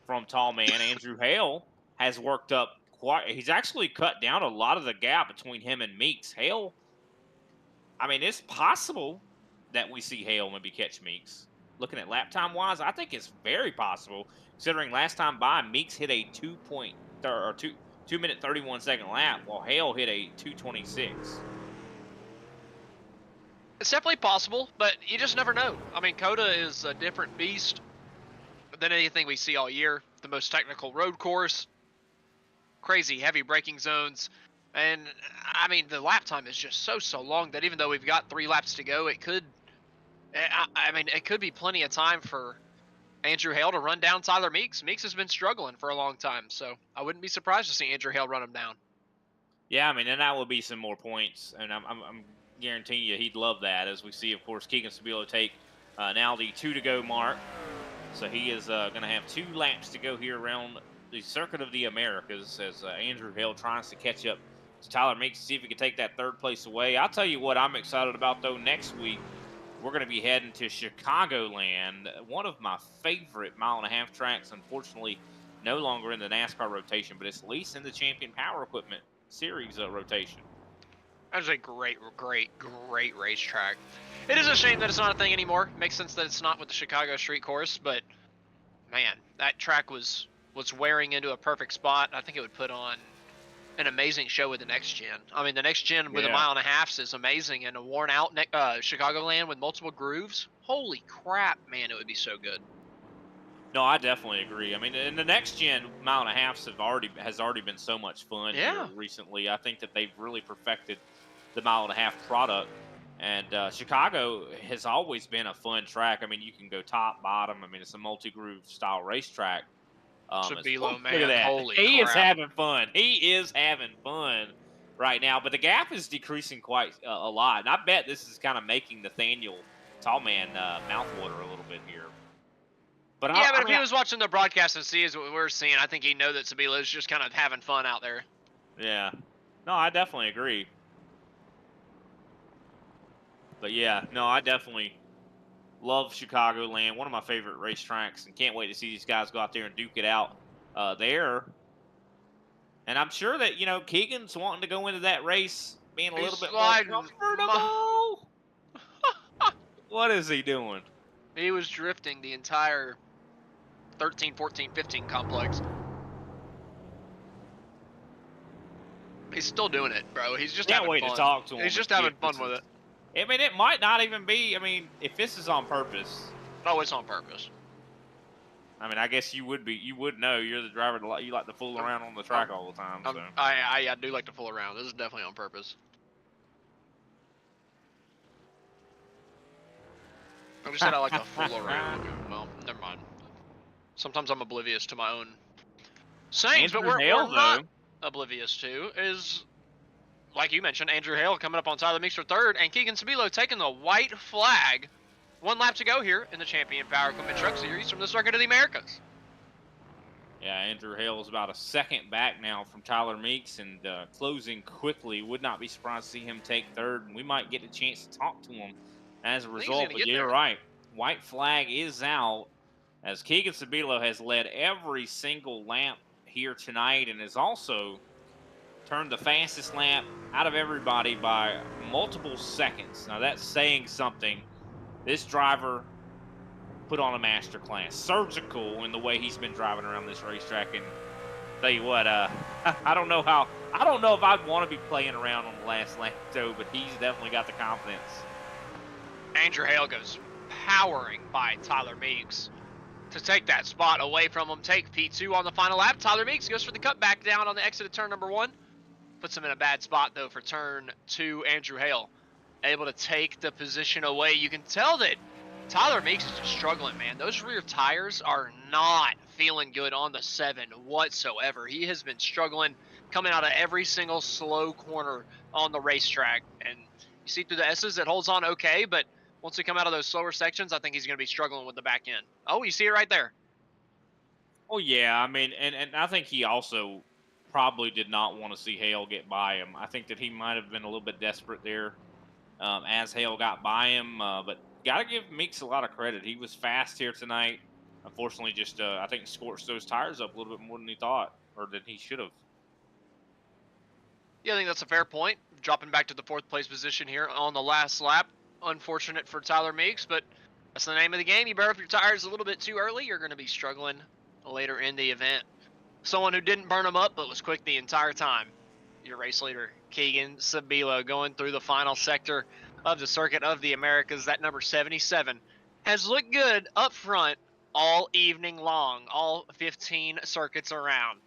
from Tallman. Andrew Hale has worked up he's actually cut down a lot of the gap between him and Meeks. Hale, I mean, it's possible that we see Hale maybe catch Meeks. Looking at lap time wise, I think it's very possible, considering last time by, Meeks hit a 2 minute 31 second lap, while Hale hit a 2:26. It's definitely possible, but you just never know. I mean, COTA is a different beast than anything we see all year. The most technical road course, crazy heavy braking zones, and I mean, the lap time is just so long that even though we've got 3 laps to go, it could be plenty of time for Andrew Hale to run down Tyler Meeks. Meeks has been struggling for a long time, so I wouldn't be surprised to see Andrew Hale run him down. Yeah, I mean, and that will be some more points, and I'm guaranteeing you he'd love that, as we see, of course, Keegan Sabilo take now the 2 to go mark. So he is going to have 2 laps to go here around the Circuit of the Americas as Andrew Hale tries to catch up to Tyler Meeks to see if he can take that third place away. I'll tell you what I'm excited about, though. Next week, we're going to be heading to Chicagoland, one of my favorite mile-and-a-half tracks. Unfortunately, no longer in the NASCAR rotation, but it's at least in the Champion Power Equipment Series rotation. That was a great racetrack. It is a shame that it's not a thing anymore. Makes sense that it's not with the Chicago Street Course, but man, that track was wearing into a perfect spot. I think it would put on an amazing show with the next gen. I mean, the next gen with a mile and a half is amazing, and a worn out Chicagoland with multiple grooves. Holy crap, man, it would be so good. No, I definitely agree. I mean, in the next gen mile and a half has already been so much fun here recently. I think that they've really perfected the mile and a half product, and Chicago has always been a fun track. I mean, you can go top, bottom. I mean, it's a multi-groove style racetrack. Sabilo, man, look at that. Holy he crap. is having fun. He is having fun right now, but the gap is decreasing quite a lot, and I bet this is kind of making Nathaniel Tallman mouthwater a little bit here. But yeah, but if he was watching the broadcast and sees what we're seeing, I think he'd know that Sabilo is just kind of having fun out there. Yeah. No, I definitely agree. But yeah, no, I definitely love Chicagoland. One of my favorite racetracks, and can't wait to see these guys go out there and duke it out there. And I'm sure that, Keegan's wanting to go into that race being a little bit more comfortable. What is he doing? He was drifting the entire 13, 14, 15 complex. He's still doing it, bro. He's just having fun. Can't wait to talk to him. He's just having fun with it. I mean, it might not even be. I mean, if this is on purpose. Oh, it's on purpose. I mean, I guess you would be. You would know. You're the driver. You like to fool around on the track all the time. So. I do like to fool around. This is definitely on purpose. I just said I like to fool around. Well, never mind. Sometimes I'm oblivious to my own sayings, but we're not oblivious to is, like you mentioned, Andrew Hale coming up on Tyler Meeks for third, and Keegan Sabilo taking the white flag. 1 lap to go here in the Champion Power Equipment Truck Series from the Circuit of the Americas. Yeah, Andrew Hale is about a second back now from Tyler Meeks, and closing quickly. Would not be surprised to see him take third, and we might get a chance to talk to him as a result. But you're right. White flag is out, as Keegan Sabilo has led every single lap here tonight and has also turned the fastest lap out of everybody by multiple seconds. Now, that's saying something. This driver put on a master class, surgical in the way he's been driving around this racetrack. And tell you what, I don't know if I'd want to be playing around on the last lap, though, but he's definitely got the confidence. Andrew Hale goes powering by Tyler Meeks to take that spot away from him. Take P2 on the final lap. Tyler Meeks goes for the cutback down on the exit of turn number 1. Puts him in a bad spot, though, for turn 2. Andrew Hale able to take the position away. You can tell that Tyler Meeks is just struggling, man. Those rear tires are not feeling good on the 7 whatsoever. He has been struggling coming out of every single slow corner on the racetrack. And you see through the S's, it holds on okay, but once we come out of those slower sections, I think he's going to be struggling with the back end. Oh, you see it right there. Oh, yeah. I mean, and I think he also probably did not want to see Hale get by him. I think that he might have been a little bit desperate there as Hale got by him. But got to give Meeks a lot of credit. He was fast here tonight. Unfortunately, just I think scorched those tires up a little bit more than he thought, or than he should have. Yeah, I think that's a fair point. Dropping back to the 4th place position here on the last lap. Unfortunate for Tyler Meeks, but that's the name of the game. You burn up your tires a little bit too early, you're going to be struggling later in the event. Someone who didn't burn them up but was quick the entire time, your race leader, Keegan Sabilo, going through the final sector of the Circuit of the Americas. That number 77 has looked good up front all evening long, all 15 circuits around.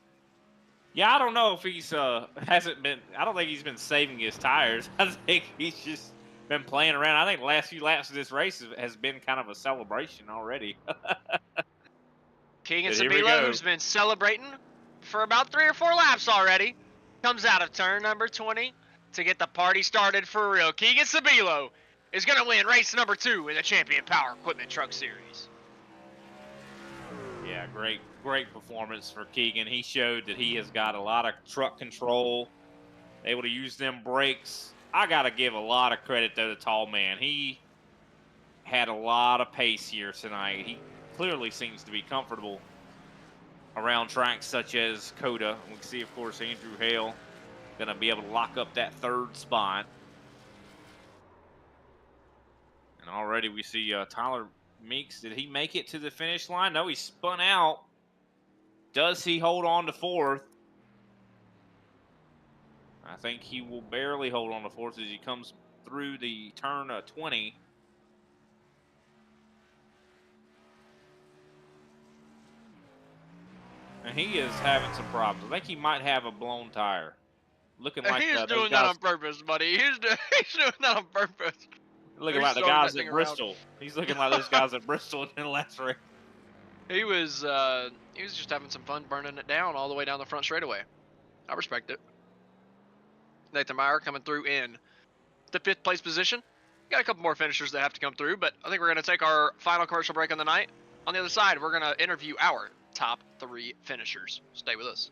Yeah, I don't know if he's I don't think he's been saving his tires. I think he's just been playing around. I think the last few laps of this race has been kind of a celebration already. Keegan Sabilo, who's been celebrating for about 3 or 4 laps already, comes out of turn number 20 to get the party started for real. Keegan Sabilo is going to win race number 2 in the Champion Power Equipment Truck Series. Yeah, great performance for Keegan. He showed that he has got a lot of truck control, able to use them brakes. I got to give a lot of credit to the tall man. He had a lot of pace here tonight. He clearly seems to be comfortable around tracks such as COTA. We can see, of course, Andrew Hale going to be able to lock up that third spot. And already we see Tyler Meeks. Did he make it to the finish line? No, he spun out. Does he hold on to fourth? I think he will barely hold on to fourth as he comes through the turn 20. And he is having some problems. I think he might have a blown tire. Looking like he's doing that on purpose, buddy. He's doing that on purpose. Looking like the guys at Bristol. He's looking like those guys at Bristol in the last race. He was just having some fun burning it down all the way down the front straightaway. I respect it. Nathan Meyer coming through in the 5th place position. Got a couple more finishers that have to come through, but I think we're going to take our final commercial break on the night. On the other side, we're going to interview our top 3 finishers. Stay with us.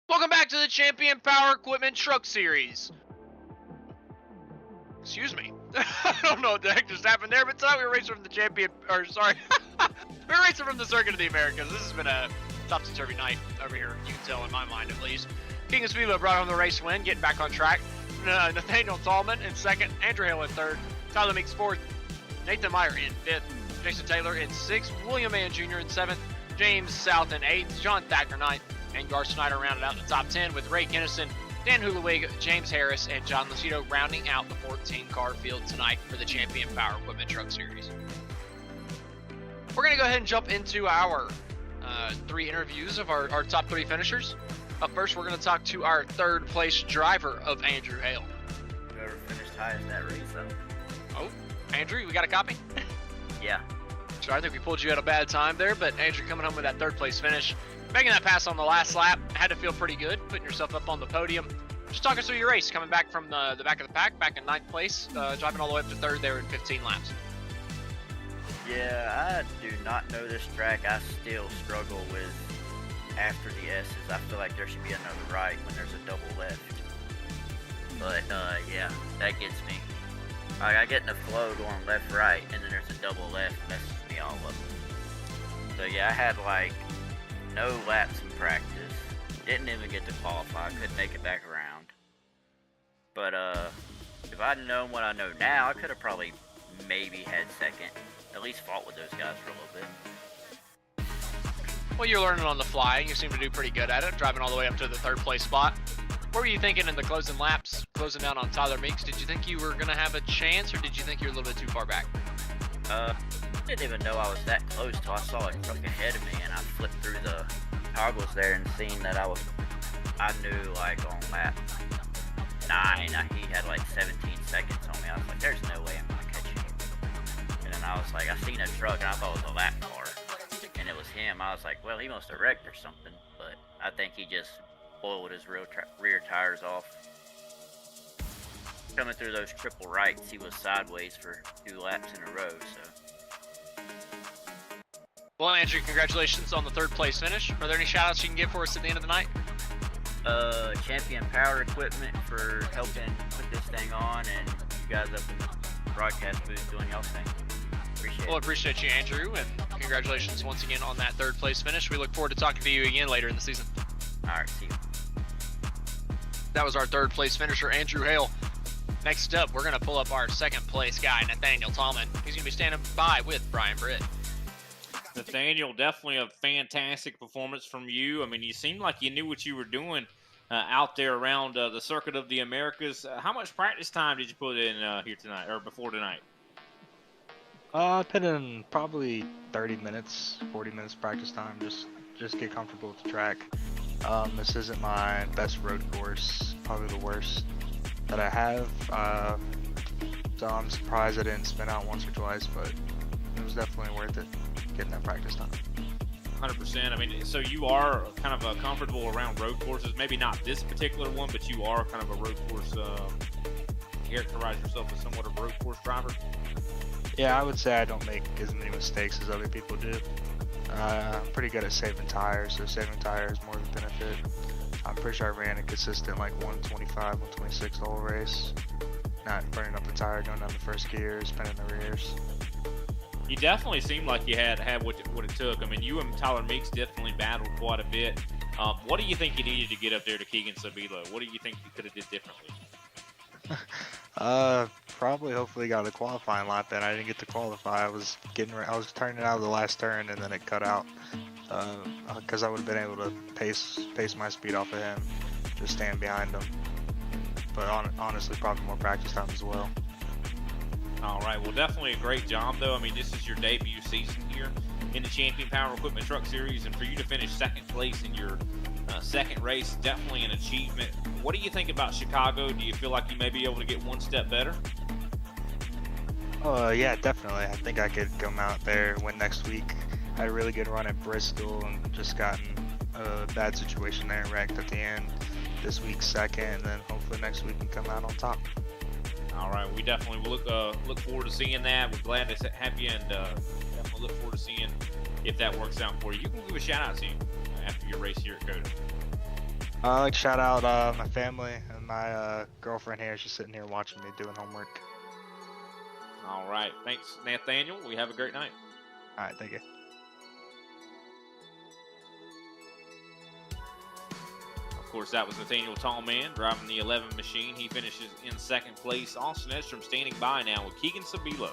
Welcome back to the Champion Power Equipment Truck Series. Excuse me. I don't know what the heck just happened there, but tonight we were racing from the we were racing from the Circuit of the Americas. This has been a topsy-turvy night over here, you can tell in my mind at least. King of Speedway brought home the race win, getting back on track. Nathaniel Tallman in 2nd, Andrew Hale in 3rd, Tyler Meeks 4th, Nathan Meyer in 5th, Jason Taylor in 6th, William Mann Jr. in 7th, James South in 8th, John Thacker 9th, and Gar Snyder rounded out the top 10 with Ray Kennison, Dan Hulawig, James Harris, and John Lucido rounding out the 14-car field tonight for the Champion Power Equipment Truck Series. We're going to go ahead and jump into our 3 interviews of our top 3 finishers. Up first, we're going to talk to our 3rd place driver of Andrew Hale. Whoever finished highest in that race, though. Oh, Andrew, we got a copy? Yeah. So I think we pulled you at a bad time there, but Andrew coming home with that 3rd place finish. Making that pass on the last lap had to feel pretty good, putting yourself up on the podium. Just talk us through your race, coming back from the back of the pack, back in 9th place, driving all the way up to 3rd there in 15 laps. Yeah, I do not know this track. I still struggle with after the S's. I feel like there should be another right when there's a double left. But yeah, that gets me. I get in the flow going left-right, and then there's a double left, messes me all up. So yeah, I had like no laps in practice. Didn't even get to qualify. Couldn't make it back around. But if I'd known what I know now, I could have probably maybe had 2nd. At least fought with those guys for a little bit. Well, you're learning on the fly, and you seem to do pretty good at it, driving all the way up to the 3rd place spot. What were you thinking in the closing laps, closing down on Tyler Meeks? Did you think you were going to have a chance, or did you think you were a little bit too far back? Didn't even know I was that close till I saw a truck ahead of me, and I flipped through the toggles there and seen that I knew like on lap 9, he had like 17 seconds on me. I was like, there's no way I'm gonna catch him. And then I was like, I seen a truck and I thought it was a lap car, and it was him. I was like, well, he must have wrecked or something, but I think he just oiled his rear tires off. Coming through those triple rights, he was sideways for 2 laps in a row, so. Well, Andrew, congratulations on the 3rd place finish. Are there any shout-outs you can give for us at the end of the night? Champion Power Equipment for helping put this thing on, and you guys up in the broadcast booth doing y'all thing. Appreciate Well, I it. appreciate you, Andrew, and congratulations once again on that third place finish. We look forward to talking to you again later in the season. All right, see you. That was our third place finisher, Andrew Hale. Next up, we're going to pull up our second place guy, Nathaniel Tallman. He's going to be standing by with Brian Britt. Nathaniel, definitely a fantastic performance from you. I mean, you seemed like you knew what you were doing out there around the Circuit of the Americas. How much practice time did you put in here tonight, or before tonight? I put in probably 30 minutes, 40 minutes practice time, just get comfortable with the track. This isn't my best road course, probably the worst that I have. So I'm surprised I didn't spin out once or twice, but it was definitely worth it getting that practice time. 100%. I mean, so you are kind of comfortable around road courses. Maybe not this particular one, but you are kind of a road course. Characterize yourself as somewhat of a road course driver. Yeah, I would say I don't make as many mistakes as other people do. I'm pretty good at saving tires, so saving tires is more of a benefit. I'm pretty sure I ran a consistent like 125, 126 the whole race. Not burning up the tire, going down the first gear, spinning the rears. You definitely seemed like you had what it took. I mean, you and Tyler Meeks definitely battled quite a bit. What do you think you needed to get up there to Keegan Sabilo? What do you think you could have did differently? Probably hopefully got a qualifying lap in. I didn't get to qualify. I was turning out of the last turn and then it cut out. Because I would have been able to pace my speed off of him, just stand behind him. But honestly, probably more practice time as well. All right, well, definitely a great job, though. I mean, this is your debut season here in the Champion Power Equipment Truck Series, and for you to finish second place in your second race, definitely an achievement. What do you think about Chicago? Do you feel like you may be able to get one step better? Yeah, definitely. I think I could come out there, win next week. I had a really good run at Bristol and just gotten a bad situation there, wrecked at the end. This week's second, and then hopefully next week we can come out on top. All right, we definitely will look forward to seeing that. We're glad to have you, and definitely look forward to seeing if that works out for you. You can give a shout out to you after your race here at COTA. I'd like to shout out my family and my girlfriend here. She's sitting here watching me doing homework. All right, thanks, Nathaniel. We have a great night. All right, thank you. Of course, that was Nathaniel Tallman driving the 11 machine. He finishes in second place. Austin Edstrom standing by now with Keegan Sabilo.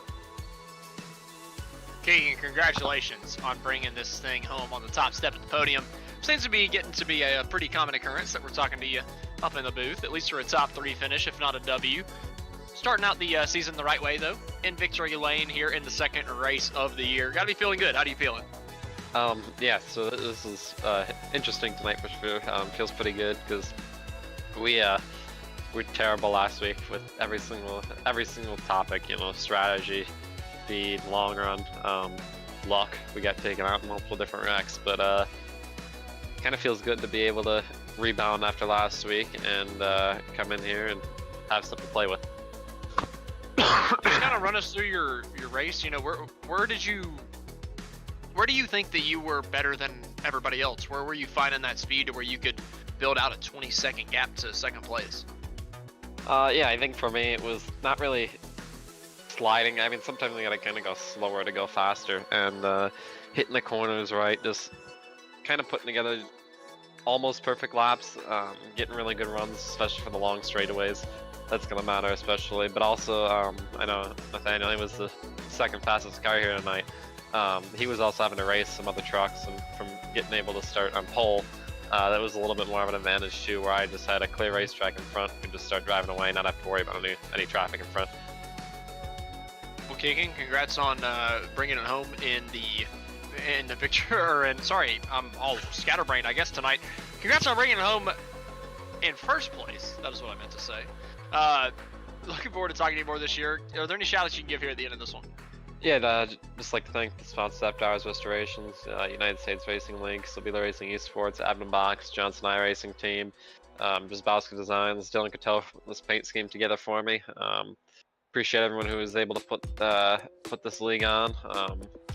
Keegan, congratulations on bringing this thing home on the top step of the podium. Seems to be getting to be a pretty common occurrence that we're talking to you up in the booth, at least for a top 3 finish, if not a W. Starting out the season the right way, though, in victory lane here in the second race of the year. Got to be feeling good. How do you feeling? Yeah, so this is interesting tonight for sure. Feels pretty good because we were terrible last week with every single topic. You know, strategy, speed, long run, luck. We got taken out in multiple different wrecks, but kind of feels good to be able to rebound after last week and come in here and have something to play with. Just kind of run us through your race. You know, where do you think that you were better than everybody else? Where were you finding that speed to where you could build out a 20-second gap to second place? Yeah, I think for me it was not really sliding. I mean, sometimes you gotta kind of go slower to go faster, and hitting the corners right, just kind of putting together almost perfect laps, getting really good runs, especially for the long straightaways. That's gonna matter especially, but also I know Nathaniel, he was the second fastest car here tonight. He was also having to race some other trucks, and from getting able to start on pole, that was a little bit more of an advantage too, where I just had a clear racetrack in front and just start driving away, not have to worry about any traffic in front. Well, Keegan, congrats on bringing it home in the picture, and sorry, I'm all scatterbrained, I guess, tonight. Congrats on bringing it home in first place. That is what I meant to say. Looking forward to talking to you more this year. Are there any shout-outs you can give here at the end of this one? Yeah, just like to thank the sponsors, After Hours Restorations, United States Racing League, Sabilo Racing Esports, Abnum Box, Johnson iRacing Team, Jazbowski Designs, Dylan Cattell put this paint scheme together for me. Appreciate everyone who was able to put this league on.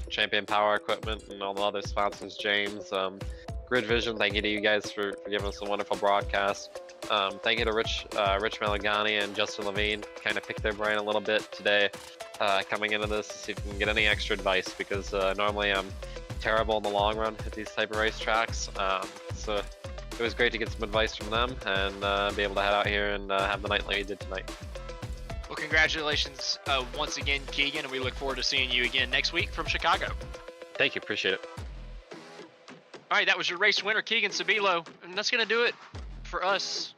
Champion Power Equipment and all the other sponsors, James, Grid Vision, thank you to you guys for giving us a wonderful broadcast. Thank you to Rich Malagani and Justin Levine. Kind of picked their brain a little bit today coming into this to see if we can get any extra advice, because normally I'm terrible in the long run at these type of racetracks. So it was great to get some advice from them and be able to head out here and have the night like you did tonight. Well, congratulations once again, Keegan, and we look forward to seeing you again next week from Chicago. Thank you, appreciate it. All right, that was your race winner, Keegan Sabilo, and that's going to do it for us.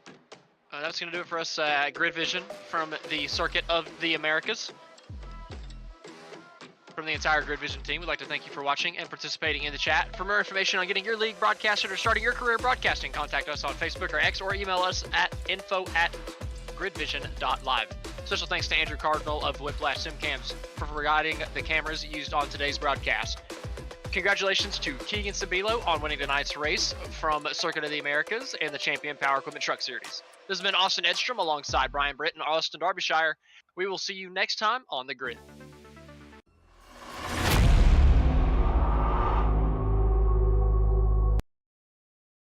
That's going to do it for us at Grid Vision from the Circuit of the Americas. From the entire Grid Vision team, we'd like to thank you for watching and participating in the chat. For more information on getting your league broadcasted or starting your career broadcasting, contact us on Facebook or X, or email us at info@gridvision.live. Special thanks to Andrew Cardinal of Whiplash SimCams for providing the cameras used on today's broadcast. Congratulations to Keegan Sabilo on winning tonight's race from Circuit of the Americas and the Champion Power Equipment Truck Series. This has been Austin Edstrom alongside Brian Britt and Austin Derbyshire. We will see you next time on the grid.